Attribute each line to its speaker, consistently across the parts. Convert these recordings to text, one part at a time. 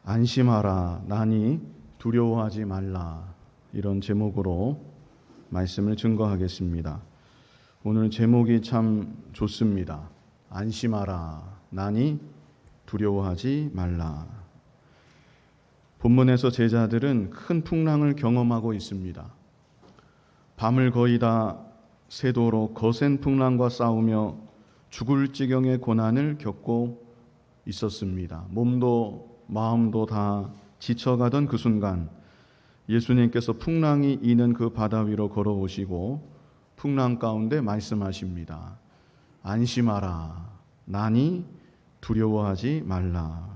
Speaker 1: 안심하라 나니 두려워하지 말라, 이런 제목으로 말씀을 증거하겠습니다. 오늘 제목이 참 좋습니다. 안심하라 나니 두려워하지 말라. 본문에서 제자들은 큰 풍랑을 경험하고 있습니다. 밤을 거의 다 새도록 거센 풍랑과 싸우며 죽을 지경의 고난을 겪고 있었습니다. 몸도 마음도 다 지쳐가던 그 순간 예수님께서 풍랑이 이는 그 바다 위로 걸어오시고 풍랑 가운데 말씀하십니다. 안심하라 나니 두려워하지 말라.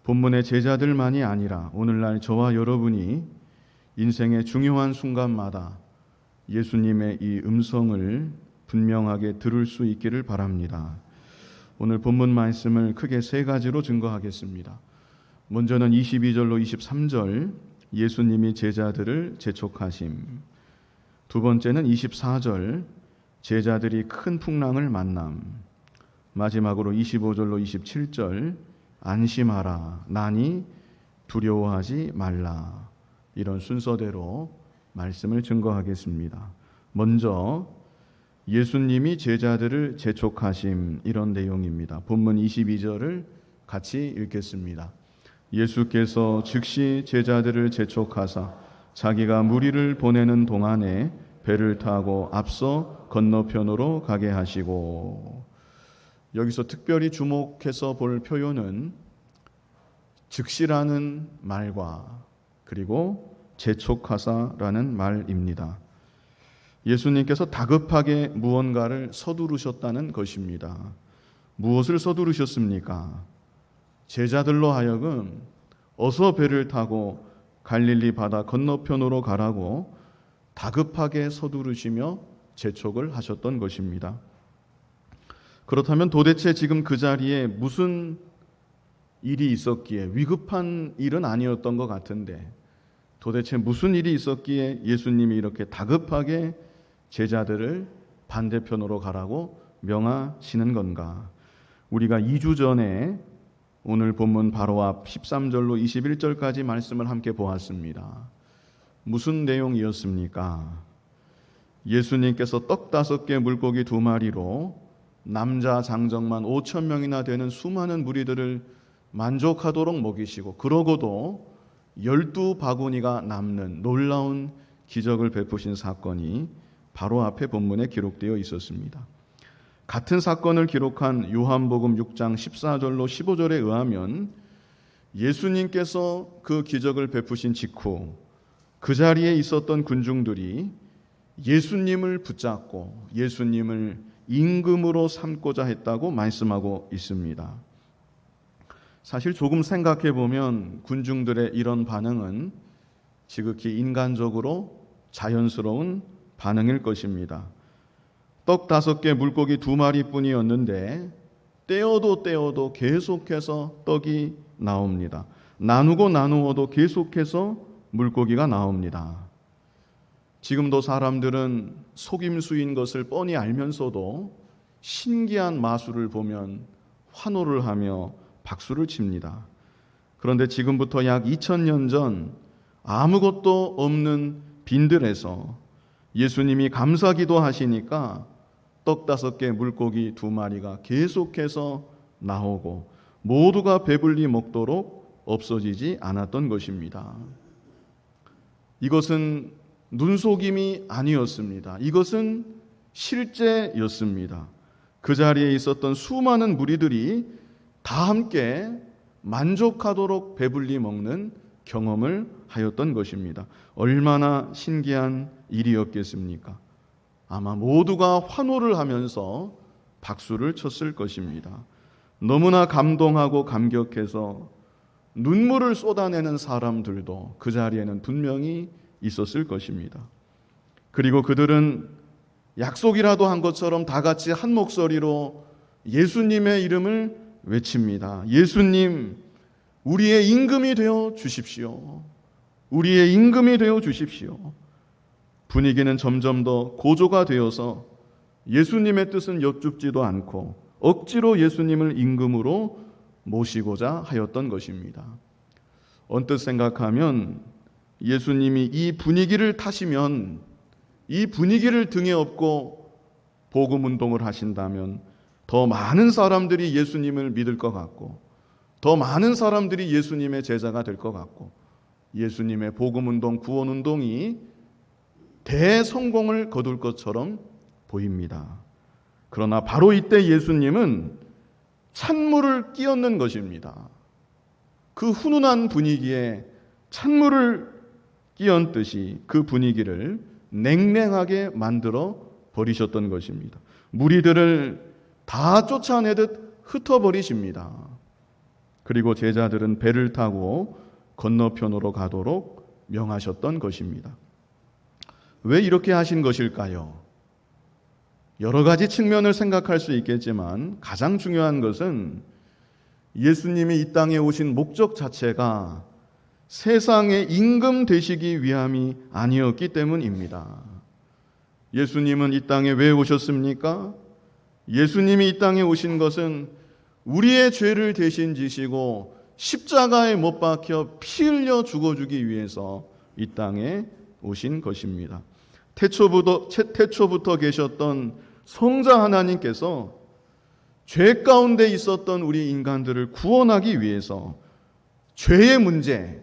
Speaker 1: 본문의 제자들만이 아니라 오늘날 저와 여러분이 인생의 중요한 순간마다 예수님의 이 음성을 분명하게 들을 수 있기를 바랍니다. 오늘 본문 말씀을 크게 세 가지로 증거하겠습니다. 먼저는 22절로 23절 예수님이 제자들을 재촉하심, 두 번째는 24절 제자들이 큰 풍랑을 만남, 마지막으로 25절로 27절 안심하라 나니 두려워하지 말라. 이런 순서대로 말씀을 증거하겠습니다. 먼저 예수님이 제자들을 재촉하심, 이런 내용입니다. 본문 22절을 같이 읽겠습니다. 예수께서 즉시 제자들을 재촉하사 자기가 무리를 보내는 동안에 배를 타고 앞서 건너편으로 가게 하시고, 여기서 특별히 주목해서 볼 표현은 즉시라는 말과 그리고 재촉하사라는 말입니다. 예수님께서 다급하게 무언가를 서두르셨다는 것입니다. 무엇을 서두르셨습니까? 제자들로 하여금 어서 배를 타고 갈릴리 바다 건너편으로 가라고 다급하게 서두르시며 재촉을 하셨던 것입니다. 그렇다면 도대체 지금 그 자리에 무슨 일이 있었기에, 위급한 일은 아니었던 것 같은데 도대체 무슨 일이 있었기에 예수님이 이렇게 다급하게 제자들을 반대편으로 가라고 명하시는 건가? 우리가 2주 전에 오늘 본문 바로 앞 13절로 21절까지 말씀을 함께 보았습니다. 무슨 내용이었습니까? 예수님께서 떡 5개 물고기 2마리로 남자 장정만 5,000명이나 되는 수많은 무리들을 만족하도록 먹이시고, 그러고도 12바구니가 남는 놀라운 기적을 베푸신 사건이 바로 앞에 본문에 기록되어 있었습니다. 같은 사건을 기록한 요한복음 6장 14절로 15절에 의하면 예수님께서 그 기적을 베푸신 직후 그 자리에 있었던 군중들이 예수님을 붙잡고 예수님을 임금으로 삼고자 했다고 말씀하고 있습니다. 사실 조금 생각해 보면 군중들의 이런 반응은 지극히 인간적으로 자연스러운 반응일 것입니다. 떡 5개 물고기 2마리뿐이었는데 떼어도 계속해서 떡이 나옵니다. 나누고 나누어도 계속해서 물고기가 나옵니다. 지금도 사람들은 속임수인 것을 뻔히 알면서도 신기한 마술을 보면 환호를 하며 박수를 칩니다. 그런데 지금부터 약 2000년 전 아무것도 없는 빈들에서 예수님이 감사기도 하시니까 떡 5개 물고기 2마리가 계속해서 나오고 모두가 배불리 먹도록 없어지지 않았던 것입니다. 이것은 눈속임이 아니었습니다. 이것은 실제였습니다. 그 자리에 있었던 수많은 무리들이 다 함께 만족하도록 배불리 먹는 경험을 하였던 것입니다. 얼마나 신기한 일이었겠습니까? 아마 모두가 환호를 하면서 박수를 쳤을 것입니다. 너무나 감동하고 감격해서 눈물을 쏟아내는 사람들도 그 자리에는 분명히 있었을 것입니다. 그리고 그들은 약속이라도 한 것처럼 다 같이 한 목소리로 예수님의 이름을 외칩니다. 예수님, 우리의 임금이 되어 주십시오. 우리의 임금이 되어 주십시오. 분위기는 점점 더 고조가 되어서 예수님의 뜻은 여쭙지도 않고 억지로 예수님을 임금으로 모시고자 하였던 것입니다. 언뜻 생각하면 예수님이 이 분위기를 타시면, 이 분위기를 등에 업고 복음 운동을 하신다면 더 많은 사람들이 예수님을 믿을 것 같고, 더 많은 사람들이 예수님의 제자가 될 것 같고, 예수님의 복음 운동, 구원 운동이 대성공을 거둘 것처럼 보입니다. 그러나 바로 이때 예수님은 찬물을 끼얹는 것입니다. 그 훈훈한 분위기에 찬물을 끼얹듯이 그 분위기를 냉랭하게 만들어 버리셨던 것입니다. 무리들을 다 쫓아내듯 흩어버리십니다. 그리고 제자들은 배를 타고 건너편으로 가도록 명하셨던 것입니다. 왜 이렇게 하신 것일까요? 여러 가지 측면을 생각할 수 있겠지만 가장 중요한 것은 예수님이 이 땅에 오신 목적 자체가 세상의 임금 되시기 위함이 아니었기 때문입니다. 예수님은 이 땅에 왜 오셨습니까? 예수님이 이 땅에 오신 것은 우리의 죄를 대신 지시고 십자가에 못 박혀 피 흘려 죽어주기 위해서 이 땅에 오신 것입니다. 태초부터 계셨던 성자 하나님께서 죄 가운데 있었던 우리 인간들을 구원하기 위해서 죄의 문제,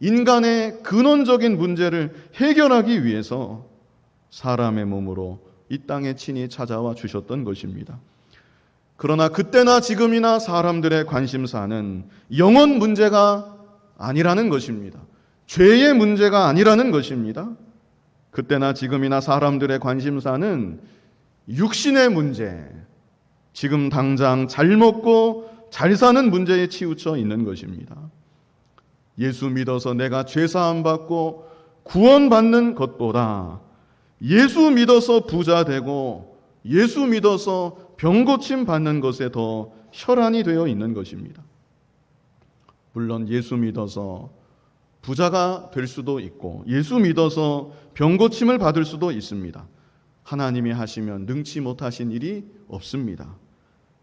Speaker 1: 인간의 근원적인 문제를 해결하기 위해서 사람의 몸으로 이 땅에 친히 찾아와 주셨던 것입니다. 그러나 그때나 지금이나 사람들의 관심사는 영혼 문제가 아니라는 것입니다. 죄의 문제가 아니라는 것입니다. 그때나 지금이나 사람들의 관심사는 육신의 문제, 지금 당장 잘 먹고 잘 사는 문제에 치우쳐 있는 것입니다. 예수 믿어서 내가 죄사함 받고 구원받는 것보다 예수 믿어서 부자 되고 예수 믿어서 병고침 받는 것에 더 혈안이 되어 있는 것입니다. 물론 예수 믿어서 부자가 될 수도 있고 예수 믿어서 병고침을 받을 수도 있습니다. 하나님이 하시면 능치 못하신 일이 없습니다.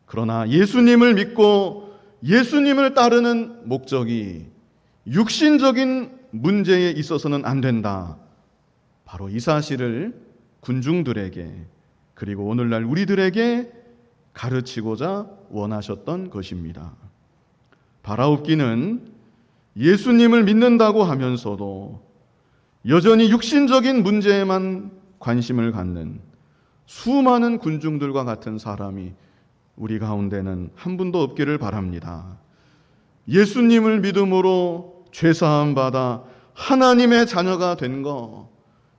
Speaker 1: 그러나 예수님을 믿고 예수님을 따르는 목적이 육신적인 문제에 있어서는 안 된다. 바로 이 사실을 군중들에게 그리고 오늘날 우리들에게 가르치고자 원하셨던 것입니다. 바라옵기는 예수님을 믿는다고 하면서도 여전히 육신적인 문제에만 관심을 갖는 수많은 군중들과 같은 사람이 우리 가운데는 한 분도 없기를 바랍니다. 예수님을 믿음으로 죄사함 받아 하나님의 자녀가 된 거,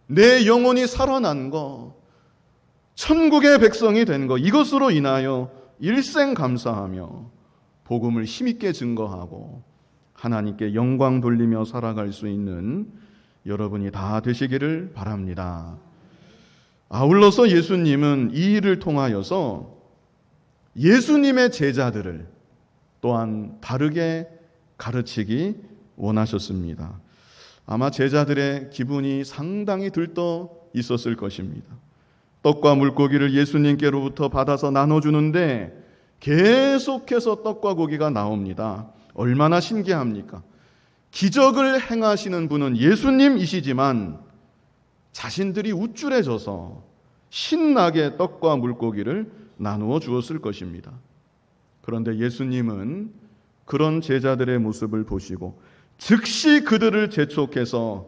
Speaker 1: 내 영혼이 살아난 거, 천국의 백성이 된 거, 이것으로 인하여 일생 감사하며 복음을 힘있게 증거하고 하나님께 영광 돌리며 살아갈 수 있는 여러분이 다 되시기를 바랍니다. 아울러서 예수님은 이 일을 통하여서 예수님의 제자들을 또한 바르게 가르치기 원하셨습니다. 아마 제자들의 기분이 상당히 들떠 있었을 것입니다. 떡과 물고기를 예수님께로부터 받아서 나눠주는데 계속해서 떡과 고기가 나옵니다. 얼마나 신기합니까? 기적을 행하시는 분은 예수님이시지만 자신들이 우쭐해져서 신나게 떡과 물고기를 나누어 주었을 것입니다. 그런데 예수님은 그런 제자들의 모습을 보시고 즉시 그들을 재촉해서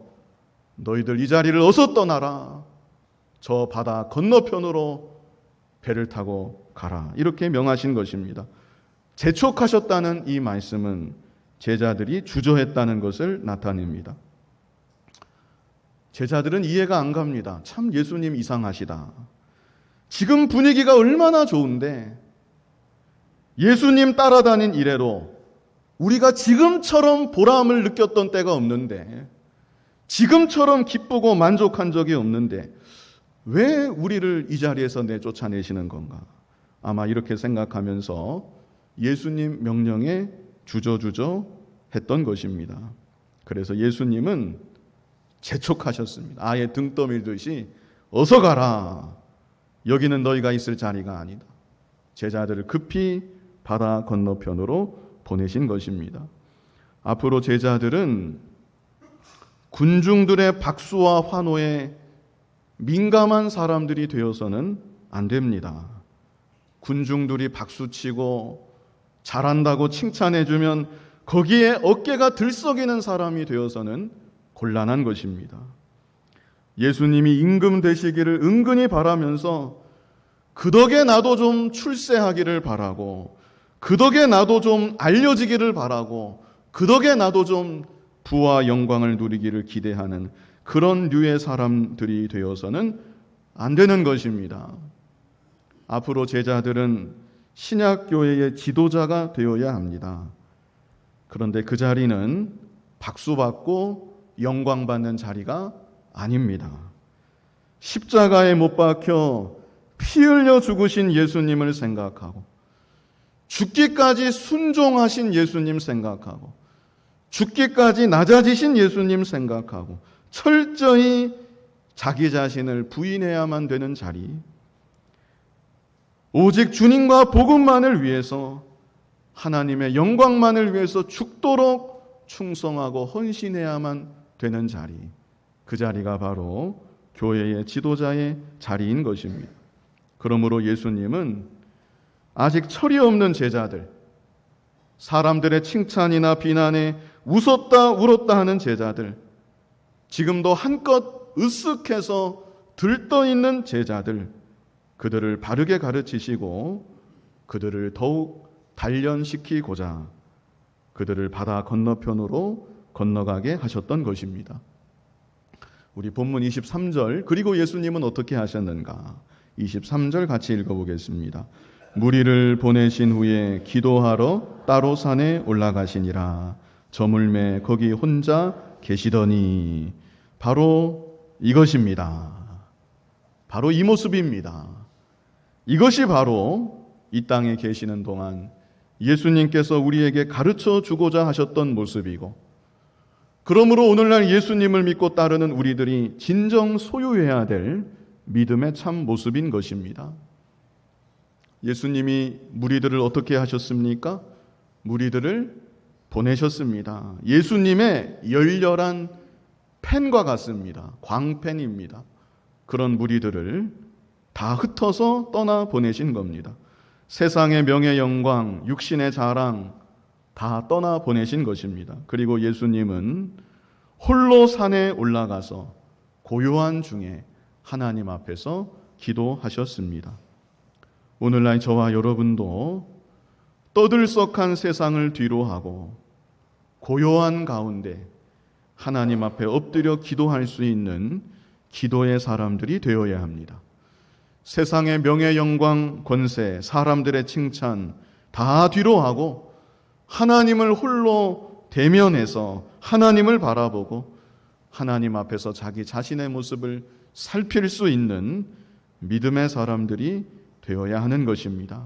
Speaker 1: 너희들 이 자리를 어서 떠나라. 저 바다 건너편으로 배를 타고 가라. 이렇게 명하신 것입니다. 재촉하셨다는 이 말씀은 제자들이 주저했다는 것을 나타냅니다. 제자들은 이해가 안 갑니다. 참 예수님 이상하시다. 지금 분위기가 얼마나 좋은데 예수님 따라다닌 이래로 우리가 지금처럼 보람을 느꼈던 때가 없는데, 지금처럼 기쁘고 만족한 적이 없는데 왜 우리를 이 자리에서 내쫓아내시는 건가? 아마 이렇게 생각하면서 예수님 명령에 주저주저 했던 것입니다. 그래서 예수님은 재촉하셨습니다. 아예 등 떠밀듯이 어서 가라. 여기는 너희가 있을 자리가 아니다. 제자들을 급히 바다 건너편으로 보내신 것입니다. 앞으로 제자들은 군중들의 박수와 환호에 민감한 사람들이 되어서는 안 됩니다. 군중들이 박수치고 잘한다고 칭찬해주면 거기에 어깨가 들썩이는 사람이 되어서는 곤란한 것입니다. 예수님이 임금 되시기를 은근히 바라면서 그 덕에 나도 좀 출세하기를 바라고, 그 덕에 나도 좀 알려지기를 바라고, 그 덕에 나도 좀 부와 영광을 누리기를 기대하는 그런 류의 사람들이 되어서는 안 되는 것입니다. 앞으로 제자들은 신약교회의 지도자가 되어야 합니다. 그런데 그 자리는 박수받고 영광받는 자리가 아닙니다. 십자가에 못 박혀 피 흘려 죽으신 예수님을 생각하고, 죽기까지 순종하신 예수님 생각하고, 죽기까지 낮아지신 예수님 생각하고, 철저히 자기 자신을 부인해야만 되는 자리, 오직 주님과 복음만을 위해서, 하나님의 영광만을 위해서 죽도록 충성하고 헌신해야만 되는 자리, 그 자리가 바로 교회의 지도자의 자리인 것입니다. 그러므로 예수님은 아직 철이 없는 제자들, 사람들의 칭찬이나 비난에 웃었다 울었다 하는 제자들, 지금도 한껏 으쓱해서 들떠있는 제자들, 그들을 바르게 가르치시고 그들을 더욱 단련시키고자 그들을 바다 건너편으로 건너가게 하셨던 것입니다. 우리 본문 23절, 그리고 예수님은 어떻게 하셨는가? 23절 같이 읽어보겠습니다. 무리를 보내신 후에 기도하러 따로 산에 올라가시니라. 저물매 거기 혼자 계시더니, 바로 이것입니다. 바로 이 모습입니다. 이것이 바로 이 땅에 계시는 동안 예수님께서 우리에게 가르쳐 주고자 하셨던 모습이고, 그러므로 오늘날 예수님을 믿고 따르는 우리들이 진정 소유해야 될 믿음의 참 모습인 것입니다. 예수님이 무리들을 어떻게 하셨습니까? 무리들을 보내셨습니다. 예수님의 열렬한 팬과 같습니다. 광팬입니다. 그런 무리들을 다 흩어서 떠나 보내신 겁니다. 세상의 명예 영광, 육신의 자랑 다 떠나 보내신 것입니다. 그리고 예수님은 홀로 산에 올라가서 고요한 중에 하나님 앞에서 기도하셨습니다. 오늘날 저와 여러분도 떠들썩한 세상을 뒤로하고 고요한 가운데 하나님 앞에 엎드려 기도할 수 있는 기도의 사람들이 되어야 합니다. 세상의 명예, 영광, 권세, 사람들의 칭찬 다 뒤로하고 하나님을 홀로 대면해서 하나님을 바라보고 하나님 앞에서 자기 자신의 모습을 살필 수 있는 믿음의 사람들이 되어야 하는 것입니다.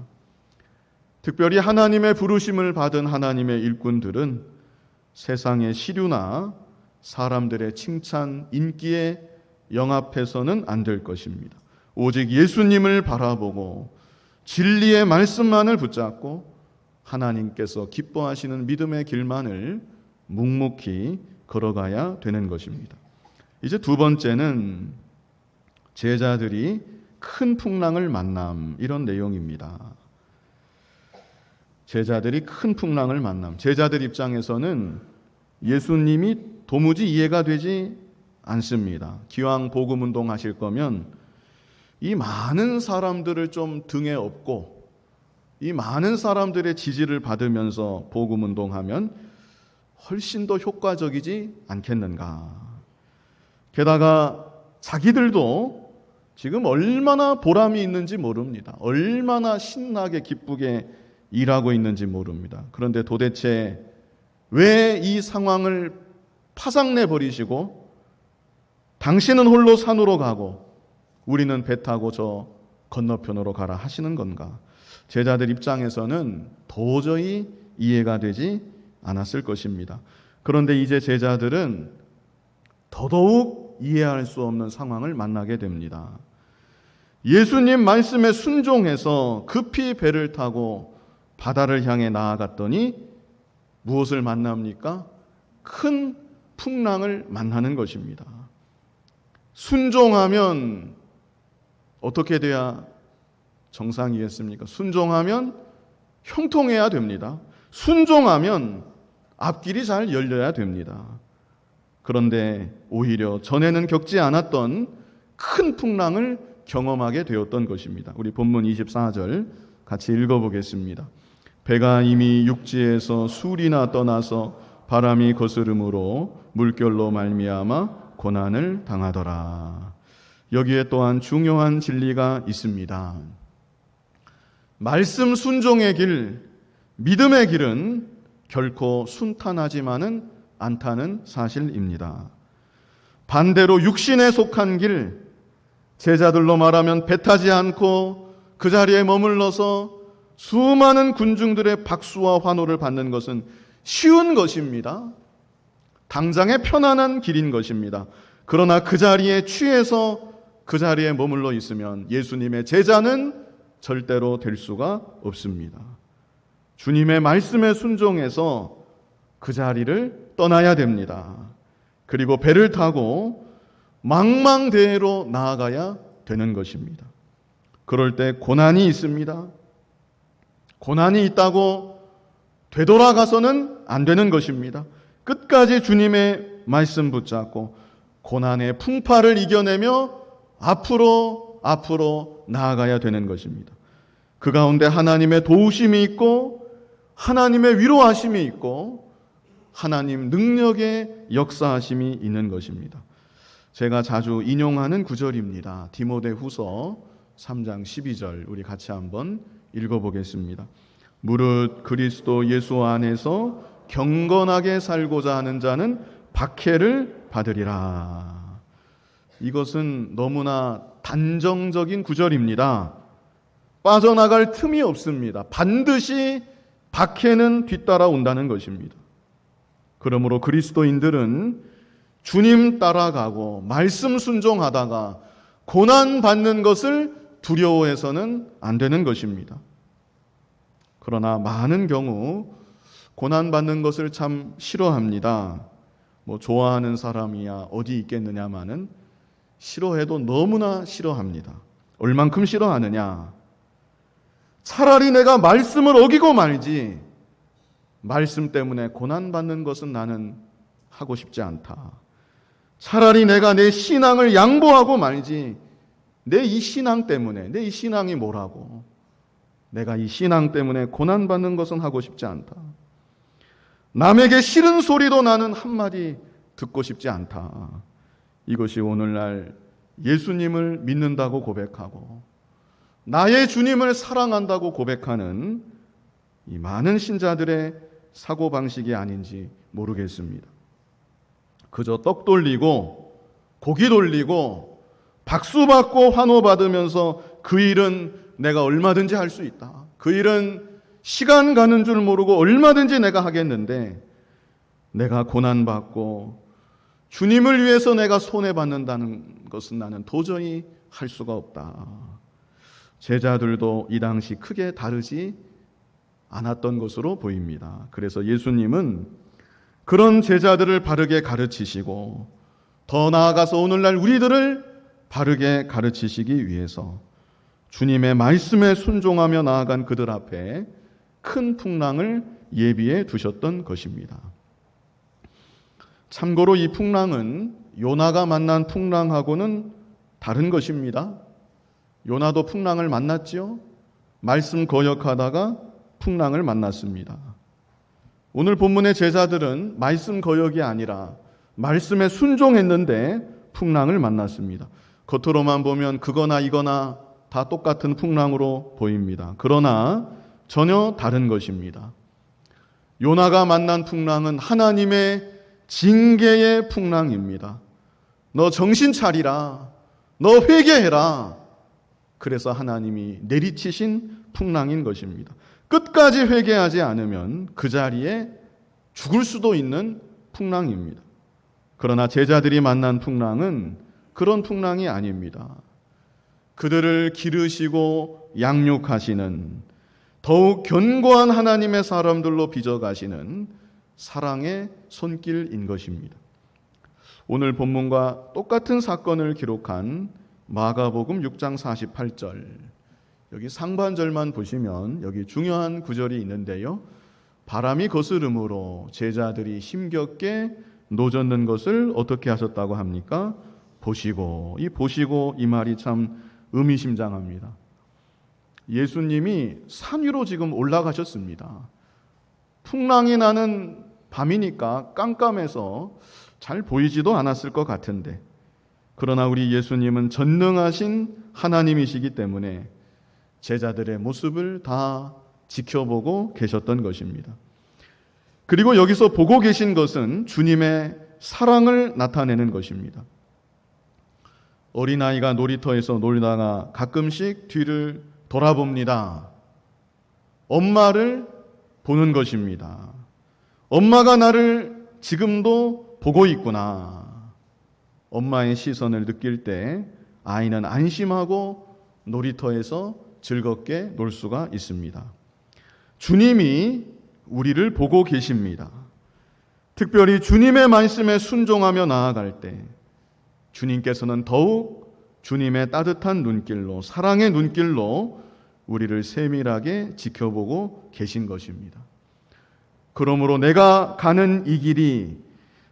Speaker 1: 특별히 하나님의 부르심을 받은 하나님의 일꾼들은 세상의 시류나 사람들의 칭찬, 인기에 영합해서는 안 될 것입니다. 오직 예수님을 바라보고 진리의 말씀만을 붙잡고 하나님께서 기뻐하시는 믿음의 길만을 묵묵히 걸어가야 되는 것입니다. 이제 두 번째는 제자들이 큰 풍랑을 만남, 이런 내용입니다. 제자들이 큰 풍랑을 만남. 제자들 입장에서는 예수님이 도무지 이해가 되지 않습니다. 기왕 복음운동 하실 거면 이 많은 사람들을 좀 등에 업고 이 많은 사람들의 지지를 받으면서 복음운동하면 훨씬 더 효과적이지 않겠는가. 게다가 자기들도 지금 얼마나 보람이 있는지 모릅니다. 얼마나 신나게 기쁘게 일하고 있는지 모릅니다. 그런데 도대체 왜 이 상황을 파상내 버리시고 당신은 홀로 산으로 가고 우리는 배 타고 저 건너편으로 가라 하시는 건가? 제자들 입장에서는 도저히 이해가 되지 않았을 것입니다. 그런데 이제 제자들은 더더욱 이해할 수 없는 상황을 만나게 됩니다. 예수님 말씀에 순종해서 급히 배를 타고 바다를 향해 나아갔더니 무엇을 만납니까? 큰 풍랑을 만나는 것입니다. 순종하면 어떻게 돼야 정상이겠습니까? 순종하면 형통해야 됩니다. 순종하면 앞길이 잘 열려야 됩니다. 그런데 오히려 전에는 겪지 않았던 큰 풍랑을 경험하게 되었던 것입니다. 우리 본문 24절 같이 읽어보겠습니다. 배가 이미 육지에서 술이나 떠나서 바람이 거스름으로 물결로 말미암아 고난을 당하더라. 여기에 또한 중요한 진리가 있습니다. 말씀 순종의 길, 믿음의 길은 결코 순탄하지만은 않다는 사실입니다. 반대로 육신에 속한 길, 제자들로 말하면 배 타지 않고 그 자리에 머물러서 수많은 군중들의 박수와 환호를 받는 것은 쉬운 것입니다. 당장의 편안한 길인 것입니다. 그러나 그 자리에 취해서 그 자리에 머물러 있으면 예수님의 제자는 절대로 될 수가 없습니다. 주님의 말씀에 순종해서 그 자리를 떠나야 됩니다. 그리고 배를 타고 망망대해로 나아가야 되는 것입니다. 그럴 때 고난이 있습니다. 고난이 있다고 되돌아가서는 안 되는 것입니다. 끝까지 주님의 말씀 붙잡고 고난의 풍파를 이겨내며 앞으로 나아가야 되는 것입니다. 그 가운데 하나님의 도우심이 있고 하나님의 위로하심이 있고 하나님 능력의 역사하심이 있는 것입니다. 제가 자주 인용하는 구절입니다. 디모데후서 3장 12절 우리 같이 한번 읽어보겠습니다. 무릇 그리스도 예수 안에서 경건하게 살고자 하는 자는 박해를 받으리라. 이것은 너무나 단정적인 구절입니다. 빠져나갈 틈이 없습니다. 반드시 박해는 뒤따라온다는 것입니다. 그러므로 그리스도인들은 주님 따라가고 말씀 순종하다가 고난 받는 것을 두려워해서는 안 되는 것입니다. 그러나 많은 경우 고난 받는 것을 참 싫어합니다. 좋아하는 사람이야 어디 있겠느냐마는 싫어해도 너무나 싫어합니다. 얼만큼 싫어하느냐? 차라리 내가 말씀을 어기고 말지 말씀 때문에 고난 받는 것은 나는 하고 싶지 않다. 차라리 내가 내 신앙을 양보하고 말지 내 이 신앙 때문에 내 이 신앙이 뭐라고 내가 이 신앙 때문에 고난 받는 것은 하고 싶지 않다. 남에게 싫은 소리도 나는 한마디 듣고 싶지 않다. 이것이 오늘날 예수님을 믿는다고 고백하고 나의 주님을 사랑한다고 고백하는 이 많은 신자들의 사고방식이 아닌지 모르겠습니다. 그저 떡 돌리고 고기 돌리고 박수 받고 환호 받으면서 그 일은 내가 얼마든지 할 수 있다. 그 일은 시간 가는 줄 모르고 얼마든지 내가 하겠는데 내가 고난받고 주님을 위해서 내가 손해받는다는 것은 나는 도저히 할 수가 없다. 제자들도 이 당시 크게 다르지 않았던 것으로 보입니다. 그래서 예수님은 그런 제자들을 바르게 가르치시고 더 나아가서 오늘날 우리들을 바르게 가르치시기 위해서 주님의 말씀에 순종하며 나아간 그들 앞에 큰 풍랑을 예비해 두셨던 것입니다. 참고로 이 풍랑은 요나가 만난 풍랑하고는 다른 것입니다. 요나도 풍랑을 만났지요. 말씀 거역하다가 풍랑을 만났습니다. 오늘 본문의 제자들은 말씀 거역이 아니라 말씀에 순종했는데 풍랑을 만났습니다. 겉으로만 보면 그거나 이거나 다 똑같은 풍랑으로 보입니다. 그러나 전혀 다른 것입니다. 요나가 만난 풍랑은 하나님의 징계의 풍랑입니다. 너 정신 차리라. 너 회개해라. 그래서 하나님이 내리치신 풍랑인 것입니다. 끝까지 회개하지 않으면 그 자리에 죽을 수도 있는 풍랑입니다. 그러나 제자들이 만난 풍랑은 그런 풍랑이 아닙니다. 그들을 기르시고 양육하시는 더욱 견고한 하나님의 사람들로 빚어가시는 사랑의 손길인 것입니다. 오늘 본문과 똑같은 사건을 기록한 마가복음 6장 48절, 여기 상반절만 보시면 여기 중요한 구절이 있는데요. 바람이 거스름으로 제자들이 힘겹게 노젓는 것을 어떻게 하셨다고 합니까? 보시고. 이 보시고 이 말이 참 의미심장합니다. 예수님이 산 위로 지금 올라가셨습니다. 풍랑이 나는 밤이니까 깜깜해서 잘 보이지도 않았을 것 같은데, 그러나 우리 예수님은 전능하신 하나님이시기 때문에 제자들의 모습을 다 지켜보고 계셨던 것입니다. 그리고 여기서 보고 계신 것은 주님의 사랑을 나타내는 것입니다. 어린아이가 놀이터에서 놀다가 가끔씩 뒤를 돌아봅니다. 엄마를 보는 것입니다. 엄마가 나를 지금도 보고 있구나. 엄마의 시선을 느낄 때 아이는 안심하고 놀이터에서 즐겁게 놀 수가 있습니다. 주님이 우리를 보고 계십니다. 특별히 주님의 말씀에 순종하며 나아갈 때 주님께서는 더욱 주님의 따뜻한 눈길로, 사랑의 눈길로 우리를 세밀하게 지켜보고 계신 것입니다. 그러므로 내가 가는 이 길이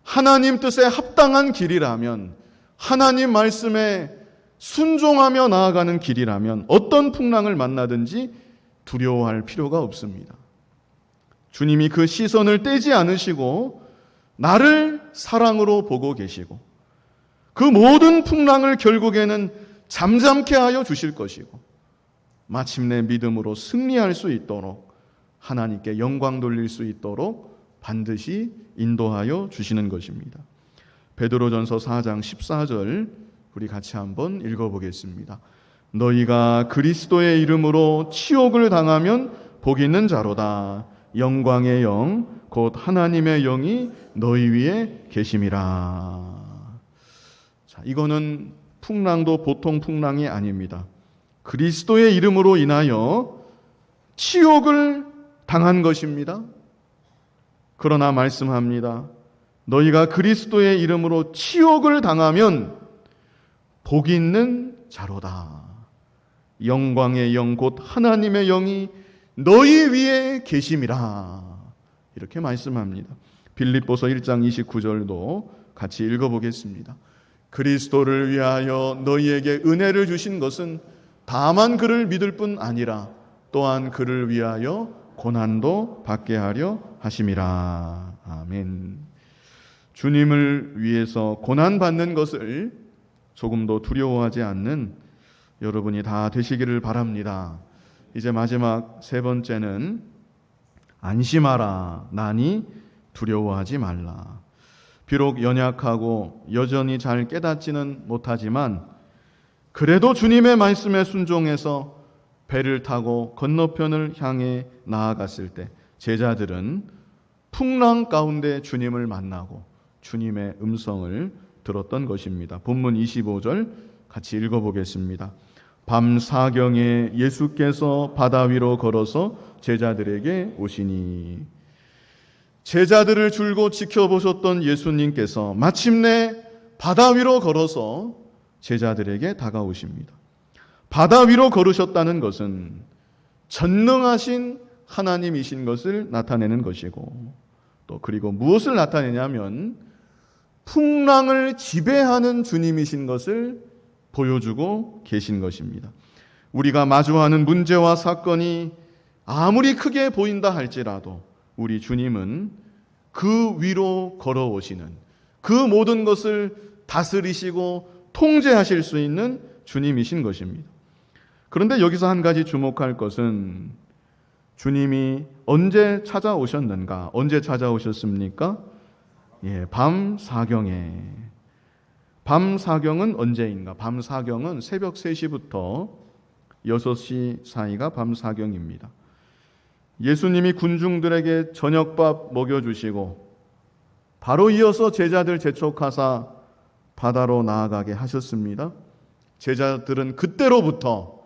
Speaker 1: 하나님 뜻에 합당한 길이라면, 하나님 말씀에 순종하며 나아가는 길이라면 어떤 풍랑을 만나든지 두려워할 필요가 없습니다. 주님이 그 시선을 떼지 않으시고 나를 사랑으로 보고 계시고 그 모든 풍랑을 결국에는 잠잠케 하여 주실 것이고 마침내 믿음으로 승리할 수 있도록, 하나님께 영광 돌릴 수 있도록 반드시 인도하여 주시는 것입니다. 베드로전서 4장 14절 우리 같이 한번 읽어보겠습니다. 너희가 그리스도의 이름으로 치욕을 당하면 복 있는 자로다. 영광의 영 곧 하나님의 영이 너희 위에 계심이라. 자, 이거는 풍랑도 보통 풍랑이 아닙니다. 그리스도의 이름으로 인하여 치욕을 당한 것입니다. 그러나 말씀합니다. 너희가 그리스도의 이름으로 치욕을 당하면 복 있는 자로다. 영광의 영 곧 하나님의 영이 너희 위에 계심이라. 이렇게 말씀합니다. 빌립보서 1장 29절도 같이 읽어보겠습니다. 그리스도를 위하여 너희에게 은혜를 주신 것은 다만 그를 믿을 뿐 아니라 또한 그를 위하여 고난도 받게 하려 하심이라. 아멘. 주님을 위해서 고난받는 것을 조금도 두려워하지 않는 여러분이 다 되시기를 바랍니다. 이제 마지막 세 번째는 안심하라. 나니 두려워하지 말라. 비록 연약하고 여전히 잘 깨닫지는 못하지만 그래도 주님의 말씀에 순종해서 배를 타고 건너편을 향해 나아갔을 때 제자들은 풍랑 가운데 주님을 만나고 주님의 음성을 들었던 것입니다. 본문 25절 같이 읽어보겠습니다. 밤 사경에 예수께서 바다 위로 걸어서 제자들에게 오시니. 제자들을 줄곧 지켜보셨던 예수님께서 마침내 바다 위로 걸어서 제자들에게 다가오십니다. 바다 위로 걸으셨다는 것은 전능하신 하나님이신 것을 나타내는 것이고, 또 그리고 무엇을 나타내냐면 풍랑을 지배하는 주님이신 것을 보여주고 계신 것입니다. 우리가 마주하는 문제와 사건이 아무리 크게 보인다 할지라도 우리 주님은 그 위로 걸어오시는, 그 모든 것을 다스리시고 통제하실 수 있는 주님이신 것입니다. 그런데 여기서 한 가지 주목할 것은 주님이 언제 찾아오셨는가? 언제 찾아오셨습니까? 밤 사경에. 밤 사경은 언제인가? 밤 사경은 새벽 3시부터 6시 사이가 밤 사경입니다. 예수님이 군중들에게 저녁밥 먹여주시고 바로 이어서 제자들 재촉하사 바다로 나아가게 하셨습니다. 제자들은 그때로부터,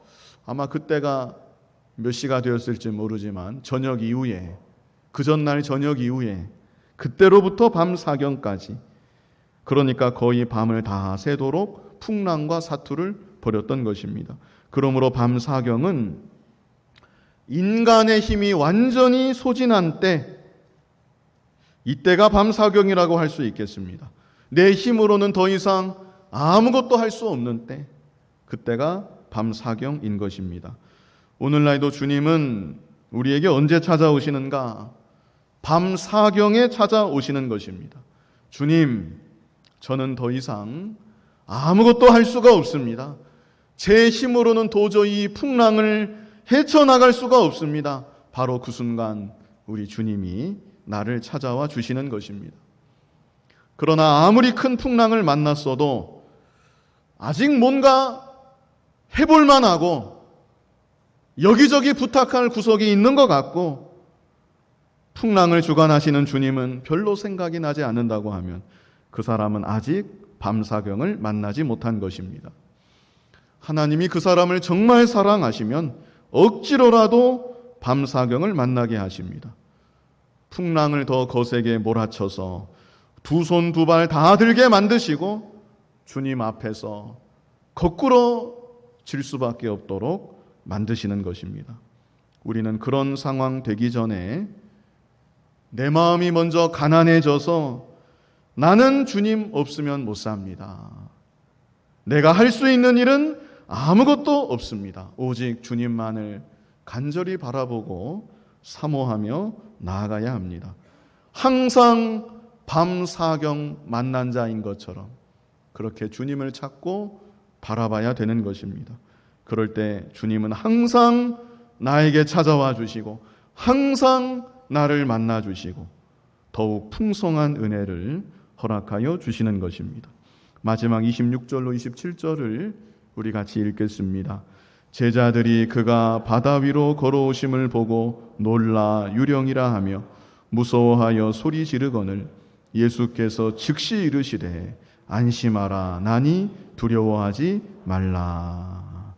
Speaker 1: 아마 그때가 몇 시가 되었을지 모르지만 저녁 이후에, 그 전날 저녁 이후에 그때로부터 밤 사경까지, 그러니까 거의 밤을 다 새도록 풍랑과 사투를 벌였던 것입니다. 그러므로 밤 사경은 인간의 힘이 완전히 소진한 때, 이때가 밤 사경이라고 할 수 있겠습니다. 내 힘으로는 더 이상 아무것도 할 수 없는 때, 그때가 밤 사경인 것입니다. 오늘날도 주님은 우리에게 언제 찾아오시는가? 밤 사경에 찾아오시는 것입니다. 주님, 저는 더 이상 아무것도 할 수가 없습니다. 제 힘으로는 도저히 풍랑을 헤쳐나갈 수가 없습니다. 바로 그 순간 우리 주님이 나를 찾아와 주시는 것입니다. 그러나 아무리 큰 풍랑을 만났어도 아직 뭔가 해볼 만하고 여기저기 부탁할 구석이 있는 것 같고, 풍랑을 주관하시는 주님은 별로 생각이 나지 않는다고 하면 그 사람은 아직 밤사경을 만나지 못한 것입니다. 하나님이 그 사람을 정말 사랑하시면 억지로라도 밤사경을 만나게 하십니다. 풍랑을 더 거세게 몰아쳐서 두 손 두 발 다 들게 만드시고 주님 앞에서 거꾸로 질 수밖에 없도록 만드시는 것입니다. 우리는 그런 상황 되기 전에 내 마음이 먼저 가난해져서 나는 주님 없으면 못 삽니다. 내가 할 수 있는 일은 아무것도 없습니다. 오직 주님만을 간절히 바라보고 사모하며 나아가야 합니다. 항상 밤사경 만난 자인 것처럼 그렇게 주님을 찾고 바라봐야 되는 것입니다. 그럴 때 주님은 항상 나에게 찾아와 주시고 항상 나를 만나 주시고 더욱 풍성한 은혜를 허락하여 주시는 것입니다. 마지막 26절로 27절을 우리 같이 읽겠습니다. 제자들이 그가 바다 위로 걸어오심을 보고 놀라 유령이라 하며 무서워하여 소리 지르거늘 예수께서 즉시 이르시되 안심하라 나니 두려워하지 말라.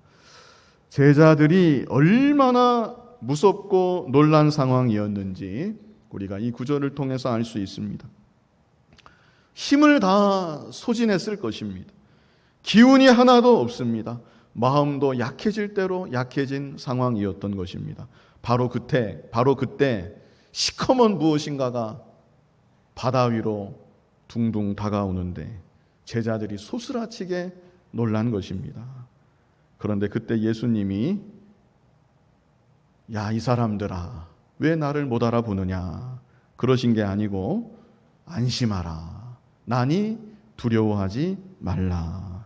Speaker 1: 제자들이 얼마나 무섭고 놀란 상황이었는지 우리가 이 구절을 통해서 알 수 있습니다. 힘을 다 소진했을 것입니다. 기운이 하나도 없습니다. 마음도 약해질 대로 약해진 상황이었던 것입니다. 바로 그때 시커먼 무엇인가가 바다 위로 둥둥 다가오는데 제자들이 소스라치게 놀란 것입니다. 그런데 그때 예수님이 야, 이 사람들아, 왜 나를 못 알아보느냐? 그러신 게 아니고 안심하라. 나니 두려워하지 말라.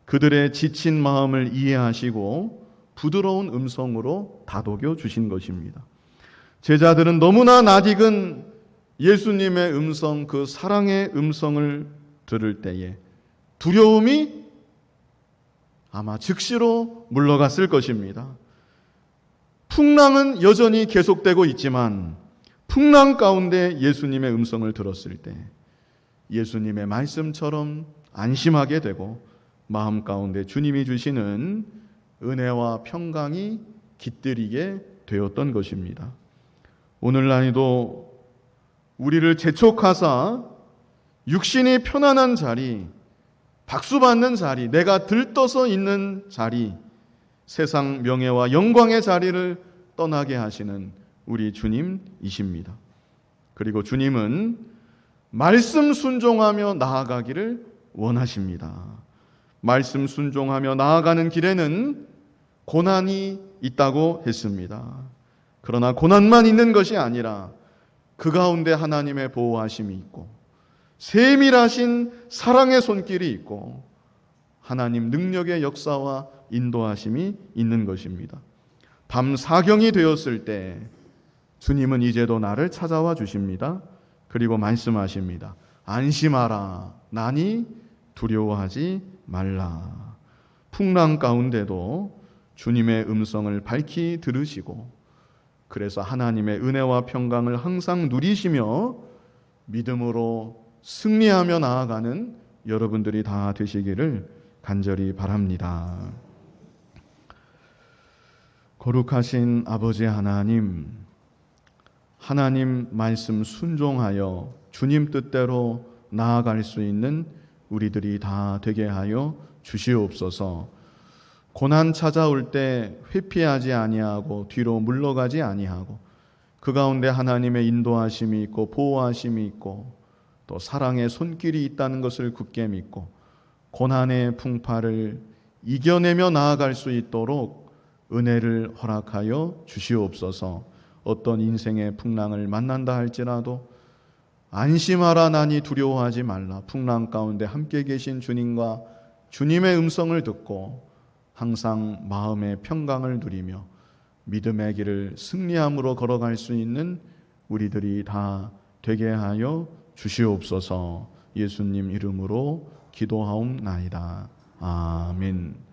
Speaker 1: 그들의 지친 마음을 이해하시고 부드러운 음성으로 다독여 주신 것입니다. 제자들은 너무나 낯익은 예수님의 음성, 그 사랑의 음성을 들을 때에 두려움이 아마 즉시로 물러갔을 것입니다. 풍랑은 여전히 계속되고 있지만 풍랑 가운데 예수님의 음성을 들었을 때 예수님의 말씀처럼 안심하게 되고 마음 가운데 주님이 주시는 은혜와 평강이 깃들이게 되었던 것입니다. 오늘날에도 우리를 재촉하사 육신이 편안한 자리, 박수받는 자리, 내가 들떠서 있는 자리, 세상 명예와 영광의 자리를 떠나게 하시는 우리 주님이십니다. 그리고 주님은 말씀 순종하며 나아가기를 원하십니다. 말씀 순종하며 나아가는 길에는 고난이 있다고 했습니다. 그러나 고난만 있는 것이 아니라 그 가운데 하나님의 보호하심이 있고 세밀하신 사랑의 손길이 있고 하나님 능력의 역사와 인도하심이 있는 것입니다. 밤 사경이 되었을 때 주님은 이제도 나를 찾아와 주십니다. 그리고 말씀하십니다. 안심하라. 나니 두려워하지 말라. 풍랑 가운데도 주님의 음성을 밝히 들으시고 그래서 하나님의 은혜와 평강을 항상 누리시며 믿음으로 승리하며 나아가는 여러분들이 다 되시기를 간절히 바랍니다. 거룩하신 아버지 하나님, 하나님 말씀 순종하여 주님 뜻대로 나아갈 수 있는 우리들이 다 되게 하여 주시옵소서. 고난 찾아올 때 회피하지 아니하고 뒤로 물러가지 아니하고 그 가운데 하나님의 인도하심이 있고 보호하심이 있고 또 사랑의 손길이 있다는 것을 굳게 믿고 고난의 풍파를 이겨내며 나아갈 수 있도록 은혜를 허락하여 주시옵소서. 어떤 인생의 풍랑을 만난다 할지라도 안심하라 나니 두려워하지 말라. 풍랑 가운데 함께 계신 주님과 주님의 음성을 듣고 항상 마음의 평강을 누리며 믿음의 길을 승리함으로 걸어갈 수 있는 우리들이 다 되게 하여 주시옵소서. 예수님 이름으로 기도하옵나이다. 아멘.